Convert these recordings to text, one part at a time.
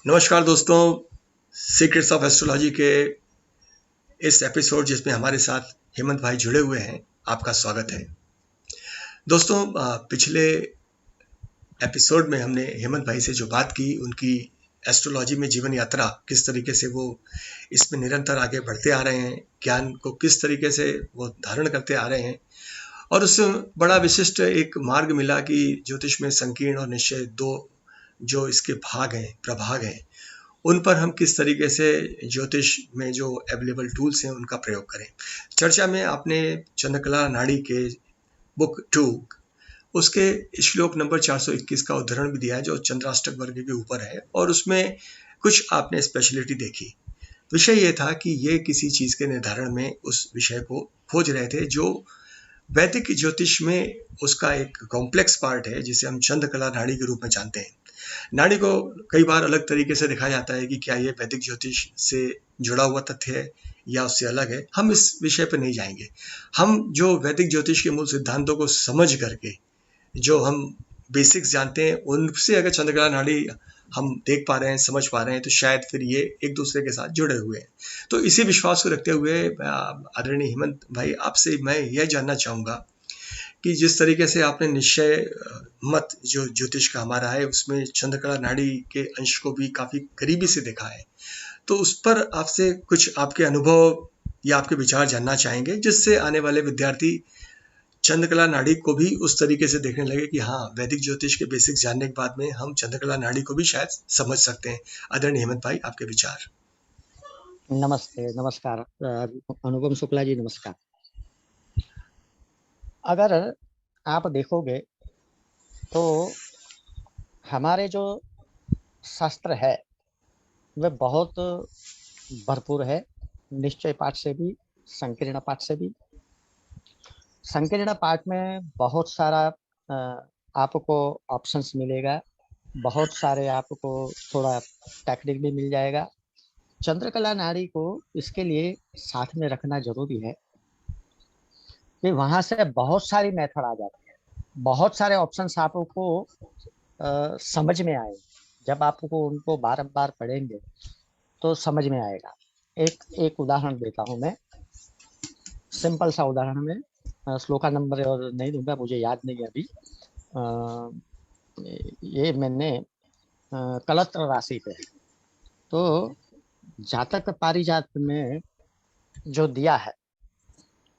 नमस्कार दोस्तों, secrets of astrology के इस एपिसोड जिसमें हमारे साथ हेमंत भाई जुड़े हुए हैं, आपका स्वागत है। दोस्तों, पिछले एपिसोड में हमने हेमंत भाई से जो बात की, उनकी एस्ट्रोलॉजी में जीवन यात्रा, किस तरीके से वो इसमें निरंतर आगे बढ़ते आ रहे हैं, ज्ञान को किस तरीके से वो धारण करते आ रहे हैं, और उससे बड़ा विशिष्ट एक मार्ग मिला कि ज्योतिष में संकीर्ण और निश्चय दो जो इसके भाग हैं, प्रभाग हैं, उन पर हम किस तरीके से ज्योतिष में जो अवेलेबल टूल्स हैं उनका प्रयोग करें। चर्चा में आपने चंद्रकला नाड़ी के बुक 2 उसके श्लोक नंबर 421 का उदाहरण भी दिया है, जो चंद्राष्टक वर्ग के ऊपर है, और उसमें कुछ आपने स्पेशलिटी देखी। विषय ये था कि ये किसी चीज के निर्धारण में उस विषय को खोज रहे थे जो वैदिक ज्योतिष में उसका एक कॉम्प्लेक्स पार्ट है, जिसे हम चंद्रकला नाड़ी के रूप में जानते हैं। नाड़ी को कई बार अलग तरीके से देखा जाता है कि क्या ये वैदिक ज्योतिष से जुड़ा हुआ तथ्य है या उससे अलग है। हम इस विषय पर नहीं जाएंगे। हम जो वैदिक ज्योतिष के मूल सिद्धांतों को समझ करके जो हम बेसिक्स जानते हैं, उनसे अगर चंद्रकला नाड़ी हम देख पा रहे हैं, समझ पा रहे हैं, तो शायद फिर ये एक दूसरे के साथ जुड़े हुए हैं। तो इसी विश्वास को रखते हुए आदरणीय हेमंत भाई, आपसे मैं यह जानना चाहूंगा कि जिस तरीके से आपने निश्चय मत जो ज्योतिष का हमारा है, उसमें चंद्रकला नाड़ी के अंश को भी काफी करीबी से देखा है, तो उस पर आपसे कुछ आपके अनुभव या आपके विचार जानना चाहेंगे, जिससे आने वाले विद्यार्थी चंद्रकला नाड़ी को भी उस तरीके से देखने लगे कि हाँ, वैदिक ज्योतिष के बेसिक्स जानने के बाद में हम चंद्रकला नाड़ी को भी शायद समझ सकते हैं। आदरणीय हेमंत भाई, आपके विचार। नमस्ते, नमस्कार। अनुपम शुक्ला जी, नमस्कार। अगर आप देखोगे तो हमारे जो शास्त्र है वह बहुत भरपूर है, निश्चय पाठ से भी, संकीर्ण पाठ से भी। संकीर्ण पाठ में बहुत सारा आपको ऑप्शंस मिलेगा, बहुत सारे आपको थोड़ा टेक्निक भी मिल जाएगा। चंद्रकला नाड़ी को इसके लिए साथ में रखना जरूरी है कि वहां से बहुत सारी मेथड आ जाती है, बहुत सारे ऑप्शंस आपको समझ में आए। जब आपको उनको बार बार पढ़ेंगे तो समझ में आएगा। एक एक उदाहरण देता हूँ मैं, सिंपल सा उदाहरण में। श्लोका नंबर और नहीं दूंगा, मुझे याद नहीं है अभी। अ, ये मैंने कलत्र राशि पे है, तो जातक पारिजात में जो दिया है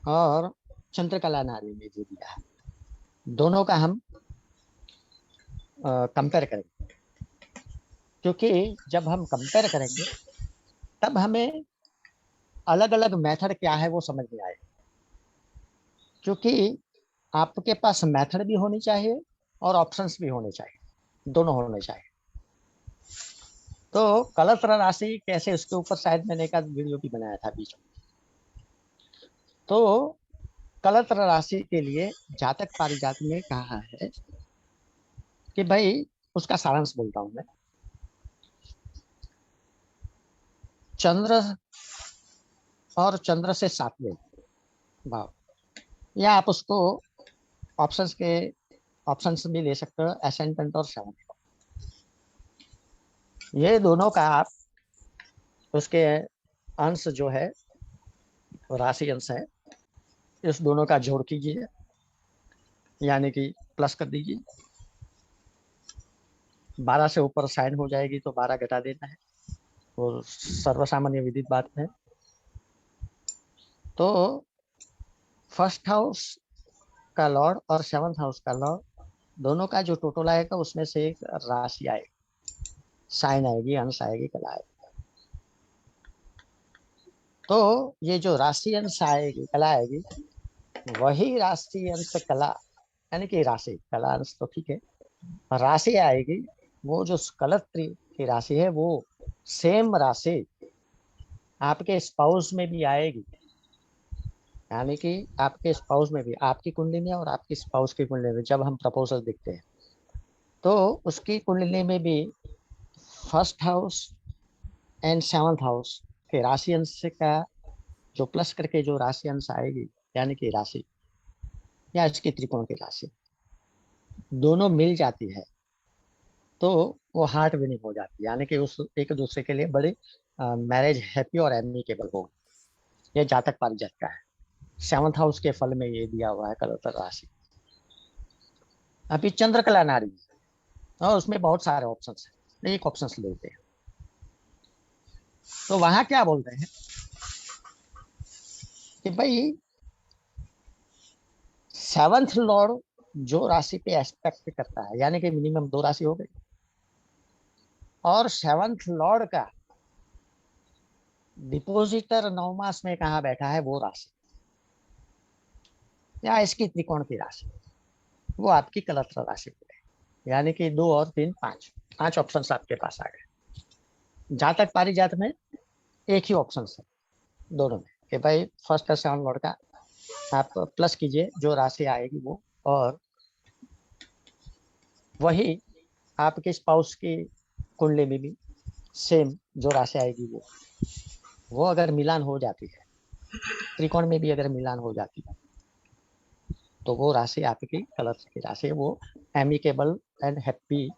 और चंद्रकला नारी में जो दिया है, दोनों का हम कंपेयर करेंगे। क्योंकि जब हम कंपेयर करेंगे तब हमें अलग अलग मेथड क्या है वो समझ में आएगा। क्योंकि आपके पास मेथड भी होनी चाहिए और ऑप्शंस भी होने चाहिए, दोनों होने चाहिए। तो कलत्र राशि कैसे, उसके ऊपर शायद मैंने एक आध वीडियो भी बनाया था बीच में। तो कलत्र राशि के लिए जातक पारिजात में कहा है कि भाई, उसका सारांश बोलता हूं मैं। चंद्र और चंद्र से सातवें भाव, या आप उसको ऑप्शंस के ऑप्शंस भी ले सकते हो, असेंडेंट और सेवंथ। ये दोनों का आप उसके अंश जो है, राशि अंश है, इस दोनों का जोड़ कीजिए, यानी कि प्लस कर दीजिए। 12 से ऊपर साइन हो जाएगी तो 12 घटा देना है, वो सर्वसामान्य विदित बात है। तो फर्स्ट हाउस का लॉर्ड और सेवंथ हाउस का लॉर्ड, दोनों का जो टोटल आएगा उसमें से एक राशि आएगी, साइन आएगी, अंश आएगी, कला आएगी। तो ये जो राशि अंश आएगी, कला आएगी, वही राशि अंश कला, यानी कि राशि कला अंश तो ठीक है, राशि आएगी, वो जो कलत्र की राशि है वो सेम राशि आपके स्पाउस में भी आएगी। यानी कि आपके स्पाउस में भी, आपकी कुंडली में और आपकी स्पाउस की कुंडली में जब हम प्रपोजल देखते हैं तो उसकी कुंडली में भी first house and seventh house के राशि अंश का जो प्लस करके जो राशि अंश आएगी, यानी कि राशि या इसकी त्रिकोण की राशि, दोनों मिल जाती है तो वो हार्ट विनिंग हो जाती है, यानी कि उस एक दूसरे के लिए बड़े मैरिज हैप्पी और एमिकेबल हो। ये जातक पारिजात का है। 7th हाउस के फल में ये दिया हुआ है कलत्र राशि। अभी चंद्रकला नाड़ी है और उसमें बहुत सारे ऑप्शन है, एक ऑप्शन लेते हैं। तो वहां क्या बोलते हैं कि भाई 7th लॉर्ड जो राशि पे एस्पेक्ट करता है, यानी कि मिनिमम 2 राशि हो गई, और 7th लॉर्ड का डिपोजिटर 9 मास में कहाँ बैठा है वो राशि, या इसकी त्रिकोण की राशि, वो आपकी कलत्र राशि पे है। यानी कि 2 और 3 5 5 ऑप्शन आपके पास आ गए। जातक पारिजात में एक ही ऑप्शन है दोनों में कि भाई फर्स्ट और 7 लॉर्ड का आप प्लस कीजिए जो राशि आएगी वो, और वही आपके स्पाउस की कुंडली में भी सेम जो राशि आएगी वो अगर मिलान हो जाती है, त्रिकोण में भी अगर मिलान हो जाती है, तो वो राशि आपकी कलश की राशि है, वो amicable and happy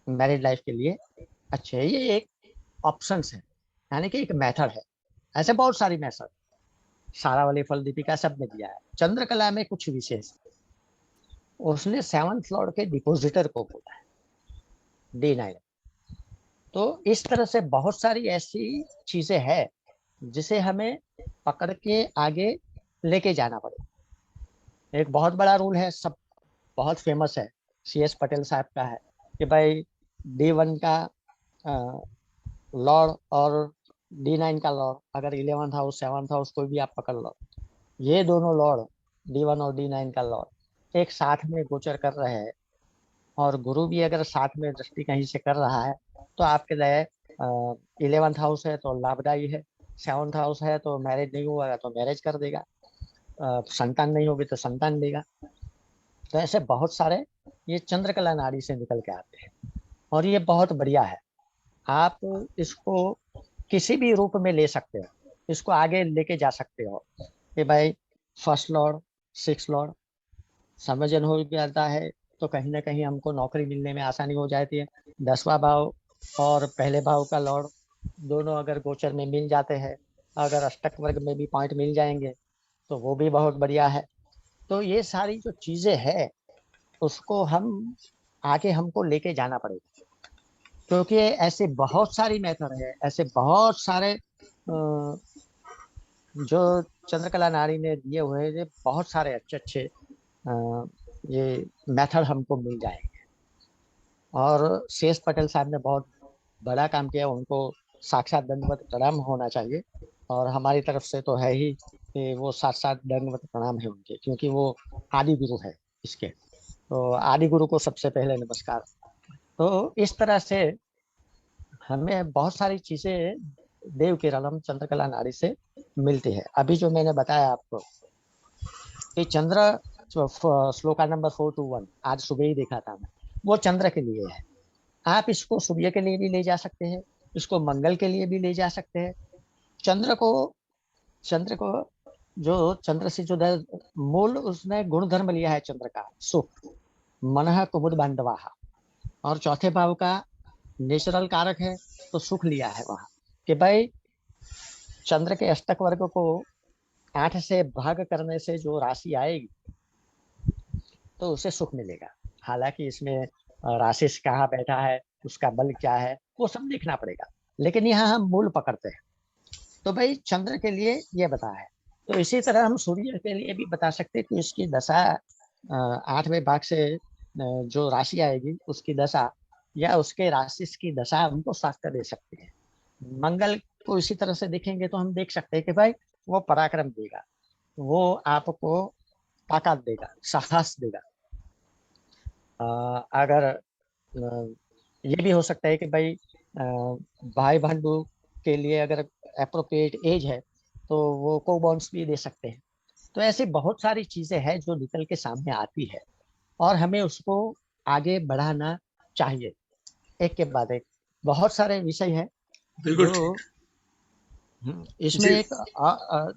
married life के लिए अच्छे है। ये एक ऑप्शन है, यानी कि एक मेथड है। ऐसे बहुत सारी मेथड सारावली फल दीपिका सब में दिया है। चंद्रकला में कुछ विशेष, उसने 7th लॉर्ड के डिपोजिटर को बोला है, D9। तो इस तरह से बहुत सारी ऐसी चीजें हैं जिसे हमें पकड़ के आगे लेके जाना पड़ेगा। एक बहुत बड़ा रूल है, सब बहुत फेमस है, CS पटेल साहब का है कि भाई D1 का लॉर्ड और D9 का लॉर्ड, अगर 11th हाउस 7th हाउस कोई भी आप पकड़ लो, ये दोनों लॉर्ड D1 और D9 का लॉर्ड एक साथ में गोचर कर रहे हैं, और गुरु भी अगर साथ में दृष्टि कहीं से कर रहा है, तो आपके लिए 11th हाउस है तो लाभदायी है, 7th हाउस है तो मैरिज नहीं हुआ तो मैरिज कर देगा, संतान नहीं होगी तो संतान देगा। तो ऐसे बहुत सारे ये चंद्रकला नाड़ी से निकल के आते हैं, और ये बहुत बढ़िया है। आप इसको किसी भी रूप में ले सकते हो, इसको आगे लेके जा सकते हो कि भाई फर्स्ट लॉर्ड 6 लॉर्ड समझन हो जाता है, तो कहीं ना कहीं हमको नौकरी मिलने में आसानी हो जाती है। 10वां भाव और पहले भाव का लॉर्ड दोनों अगर गोचर में मिल जाते हैं, अगर अष्टक वर्ग में भी पॉइंट मिल जाएंगे तो वो भी बहुत बढ़िया है। तो ये सारी जो चीजें हैं उसको हम आगे हमको लेके जाना पड़ेगा, क्योंकि ऐसे बहुत सारी मेथड है, ऐसे बहुत सारे जो चंद्रकला नारी ने दिए हुए हैं, ये बहुत सारे अच्छे अच्छे ये मेथड हमको मिल जाएंगे। और CS पटेल साहब ने बहुत बड़ा काम किया, उनको साक्षात दंडवत प्रणाम होना चाहिए, और हमारी तरफ से तो है ही कि वो साथ साथ दंडवत प्रणाम है उनके, क्योंकि वो आदि गुरु है इसके। तो आदि गुरु को सबसे पहले नमस्कार। तो इस तरह से हमें बहुत सारी चीजें देव के रलम चंद्रकला नाड़ी से मिलती है। अभी जो मैंने बताया आपको कि चंद्र श्लोका नंबर 421 आज सुबह ही देखा था मैं, वो चंद्र के लिए है। आप इसको सूर्य के लिए भी ले जा सकते हैं, इसको मंगल के लिए भी ले जा सकते हैं। चंद्र को चंद्र को जो चंद्र से जो मूल उसने गुणधर्म लिया है चंद्र का सुख, मनः कुमुद बांधवा, और चौथे भाव का नेचुरल कारक है तो सुख लिया है वहां कि भाई चंद्र के अष्टक वर्ग को 8 से भाग करने से जो राशि आएगी तो उसे सुख मिलेगा। हालांकि इसमें राशि कहाँ बैठा है, उसका बल क्या है, वो सब देखना पड़ेगा, लेकिन यहाँ हम मूल पकड़ते हैं। तो भाई चंद्र के लिए ये बताया है, तो इसी तरह हम सूर्य के लिए भी बता सकते हैं कि इसकी दशा 8वें भाग से जो राशि आएगी उसकी दशा, या उसके राशि की दशा हमको शास्त्र दे सकती है। मंगल को इसी तरह से देखेंगे तो हम देख सकते हैं कि भाई वो पराक्रम देगा, वो आपको ताकत देगा, साहस देगा। अगर ये भी हो सकता है कि भाई भाई बंधु के लिए अगर अप्रोप्रिएट एज है तो वो को बॉन्ड्स भी दे सकते हैं। तो ऐसी बहुत सारी चीजें हैं जो निकल के सामने आती है, और हमें उसको आगे बढ़ाना चाहिए। एक के बाद एक बहुत सारे विषय हैं बिल्कुल जो ठीक। इसमें जी। एक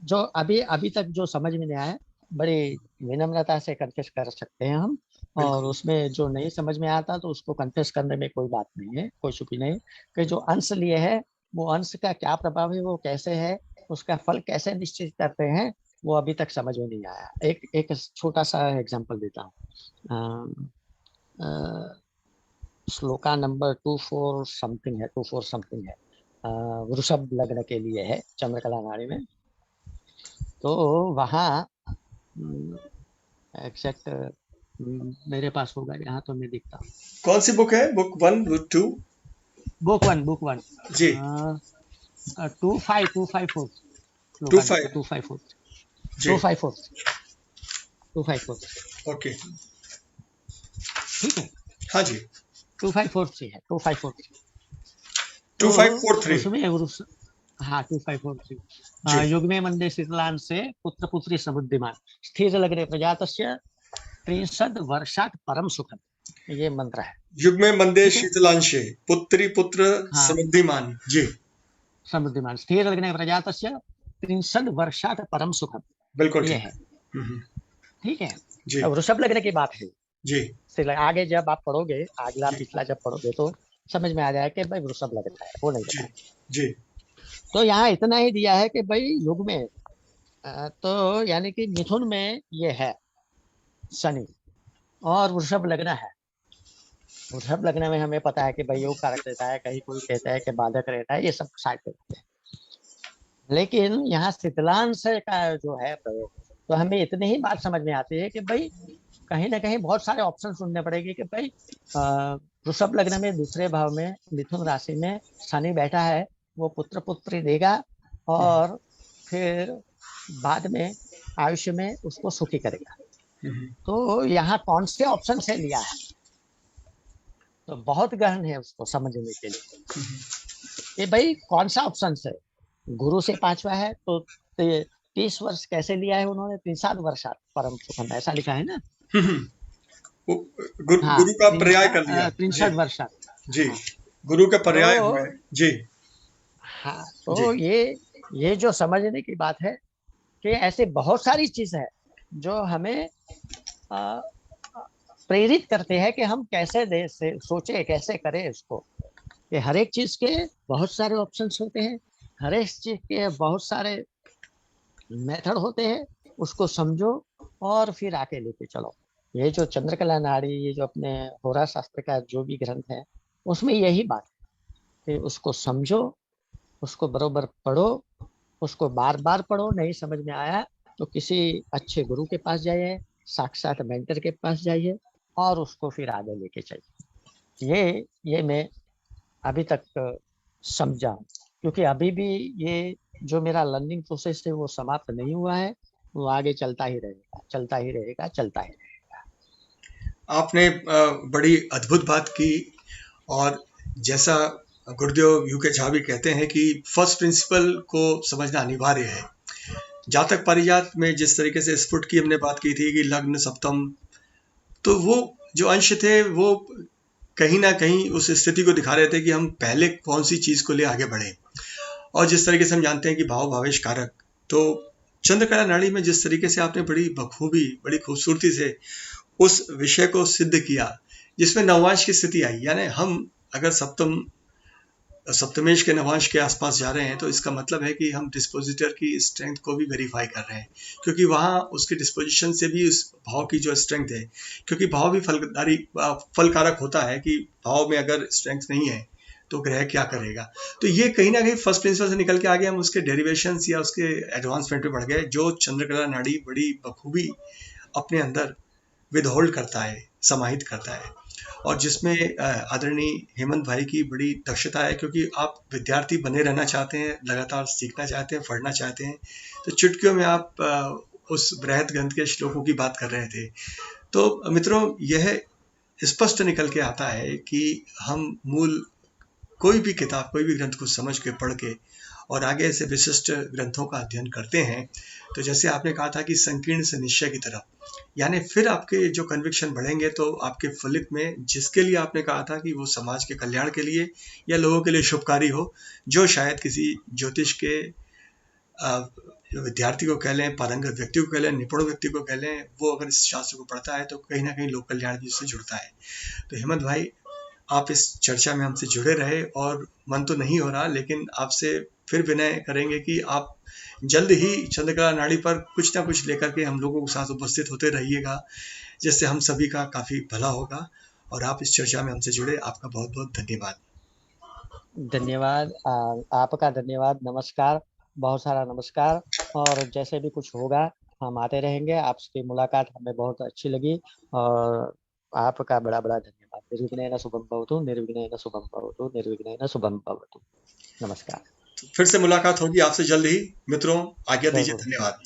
जो अभी अभी तक जो समझ में नहीं आया, बड़ी विनम्रता से कन्फेस कर सकते हैं हम और बिल्कुल। उसमें जो नहीं समझ में आता तो उसको कन्फेस करने में कोई बात नहीं है, कोई चुप्पी नहीं, कि जो अंश लिए है, वो अंश का क्या प्रभाव है, वो कैसे है, उसका फल कैसे निश्चित करते हैं, वो अभी तक समझ में नहीं आया। एक एक छोटा-सा एग्ज़ाम्पल देता हूँ। अ, श्लोका नंबर 24 समथिंग है, 24 समथिंग है। वृषभ लग्न के लिए है, चंद्रकला नाड़ी में। तो वहाँ एग्ज़ैक्ट मेरे पास होगा यहाँ तो मैं देखता हूँ। कौन सी बुक है? Book 1, book 2? बुक 1 जी। 254 श्लोका नंबर 25। 254 जी। 254 254 ओके। ठीक है, हाँ जी। 254 से है, 254 से। तो 2543। उसमें हाँ 254 जी। युग्मे मंदे शीतलान से पुत्र पुत्री समृद्धिमान स्थिर लग्ने प्रजातस्य 63 वर्षात परम सुखम, ये मंत्र है। युग्मे मंदे ठीक है, शीतलांशे पुत्री पुत्र हाँ समृद्धिमान। जी। समृद्धिमान स्थिर लग्ने प्रजातस्य 63 वर्षात परम सुखम, बिल्कुल ये ठीक। है। हम्म। ठीक है, जी। अब वृषभ लग्न की बात है। जी। आगे जब आप पढ़ोगे, अगला जी। पिछला जब पढ़ोगे तो समझ में आ जाए कि भाई वृषभ लग्न है, वो नहीं जी। बताया। जी। तो यहाँ इतना ही दिया है कि भाई युग में तो यानी कि मिथुन में ये है शनि, और वृषभ लग्न है। वृषभ लग्न में हमें पता है कि भाई योग कारक रहता है, कहीं कोई कहता है कि बाधक रहता है, ये सब साइड पे रहते हैं। लेकिन यहाँ शीतलांश का जो है प्रयोग, तो हमें इतनी ही बात समझ में आती है कि भाई कहीं ना कहीं बहुत सारे ऑप्शन सुनने पड़ेंगे कि भाई वृषभ लग्न में दूसरे भाव में मिथुन राशि में शनि बैठा है, वो पुत्र पुत्री देगा, और फिर बाद में आयुष्य में उसको सुखी करेगा। हम्म। तो यहाँ कौन से ऑप्शन से लिया है, तो बहुत गहन है उसको समझने के लिए कि भाई कौन सा ऑप्शन से। गुरु से पांचवा है तो 30 वर्ष कैसे लिया है उन्होंने, 3 वर्ष परम सुखम, ऐसा लिखा है ना। हम्म। वो हाँ गुरु का पर्याय कर दिया। जी। 63 वर्ष। जी। हाँ गुरु के तो पर्याय हुए। जी। हाँ जी। तो ये जो समझने की बात है कि ऐसे बहुत सारी चीज है जो हमें अ, प्रेरित करते हैं कि हम कैसे दे से सोचे, कैसे करें इसको। कि हर एक चीज के बहुत सारे ऑप्शंस होते हैं, हर एक चीज के बहुत सारे मेथड होते हैं, उसको समझो और फिर आके लेके चलो। ये जो चंद्रकला नाड़ी, ये जो अपने होरा शास्त्र का जो भी ग्रंथ है, उसमें यही बात है कि उसको समझो, उसको बरोबर पढ़ो, उसको बार बार पढ़ो। नहीं समझ में आया तो किसी अच्छे गुरु के पास जाइए, साक्षात मेंटर के पास जाइए, और उसको फिर आगे लेके चलिए। ये मैं अभी तक समझा हूँ, क्योंकि अभी भी ये जो मेरा लर्निंग प्रोसेस है वो समाप्त नहीं हुआ है, वो आगे चलता ही रहेगा, चलता ही रहेगा, चलता ही रहेगा। आपने बड़ी अद्भुत बात की। और जैसा गुरुदेव यूके झा भी कहते हैं कि फर्स्ट प्रिंसिपल को समझना अनिवार्य है। जातक पारिजात में जिस तरीके से स्फुट की हमने बात की थी कि लग्न सप्तम, तो वो जो अंश थे वो कहीं ना कहीं उस स्थिति को दिखा रहे थे कि हम पहले कौन सी चीज को ले आगे बढ़े। और जिस तरीके से हम जानते हैं कि भाव भावेश कारक, तो चंद्रकला नाड़ी में जिस तरीके से आपने बड़ी बखूबी, बड़ी खूबसूरती से उस विषय को सिद्ध किया, जिसमें नवांश की स्थिति आई, यानी हम अगर सप्तमेश के नवांश के आसपास जा रहे हैं तो इसका मतलब है कि हम डिस्पोजिटर की स्ट्रेंथ को भी वेरीफाई कर रहे हैं, क्योंकि वहां उसके डिस्पोजिशन से भी उस भाव की जो स्ट्रेंथ है, क्योंकि भाव भी फल कारक होता है कि भाव में अगर स्ट्रेंथ नहीं है तो ग्रह क्या करेगा। तो ये कहीं ना कहीं फर्स्ट प्रिंसिपल से निकल के आगे हम उसके डेरिवेशन या उसके एडवांसमेंट पे बढ़ गए, जो चंद्रकला नाड़ी बड़ी बखूबी अपने अंदर विदहोल्ड करता है, समाहित करता है। और जिसमें आदरणीय हेमंत भाई की बड़ी दक्षता है, क्योंकि आप विद्यार्थी बने रहना चाहते हैं, लगातार सीखना चाहते हैं, पढ़ना चाहते हैं, तो चुटकियों में आप उस बृहद ग्रंथ के श्लोकों की बात कर रहे थे। तो मित्रों, यह स्पष्ट निकल के आता है कि हम मूल कोई भी किताब, कोई भी ग्रंथ को समझ के, पढ़ के और आगे ऐसे विशिष्ट ग्रंथों का अध्ययन करते हैं, तो जैसे आपने कहा था कि संकीर्ण से निश्चय की तरफ, यानी फिर आपके जो कन्विक्शन बढ़ेंगे तो आपके फलित में, जिसके लिए आपने कहा था कि वो समाज के कल्याण के लिए या लोगों के लिए शुभकारी हो, जो शायद किसी ज्योतिष के विद्यार्थी को कह लें, पारंगत व्यक्ति को कह लें, निपुण व्यक्ति को कह लें, वो अगर इस शास्त्र को पढ़ता है तो कहीं ना कहीं लोक कल्याण भी उससे जुड़ता है। तो हेमंत भाई, आप इस चर्चा में हमसे जुड़े रहे, और मन तो नहीं हो रहा, लेकिन आपसे फिर विनय करेंगे कि आप जल्द ही चंद्रकला नाड़ी पर कुछ ना कुछ लेकर के हम लोगों के साथ उपस्थित होते रहिएगा, जिससे हम सभी का काफी भला होगा। और आप इस चर्चा में हमसे जुड़े, आपका बहुत बहुत धन्यवाद। धन्यवाद। आपका धन्यवाद। नमस्कार, बहुत सारा नमस्कार। और जैसे भी कुछ होगा हम आते रहेंगे। आपसे मुलाकात हमें बहुत अच्छी लगी, और आपका बड़ा बड़ा धन्यवाद। निर्विघ्नेन शुभम भवतु, निर्विघ्नेन शुभम भवतु, निर्विघ्नेन शुभम भवतु। नमस्कार। तो फिर से मुलाकात होगी आपसे जल्द ही मित्रों। आज्ञा दीजिए। जरूर। धन्यवाद।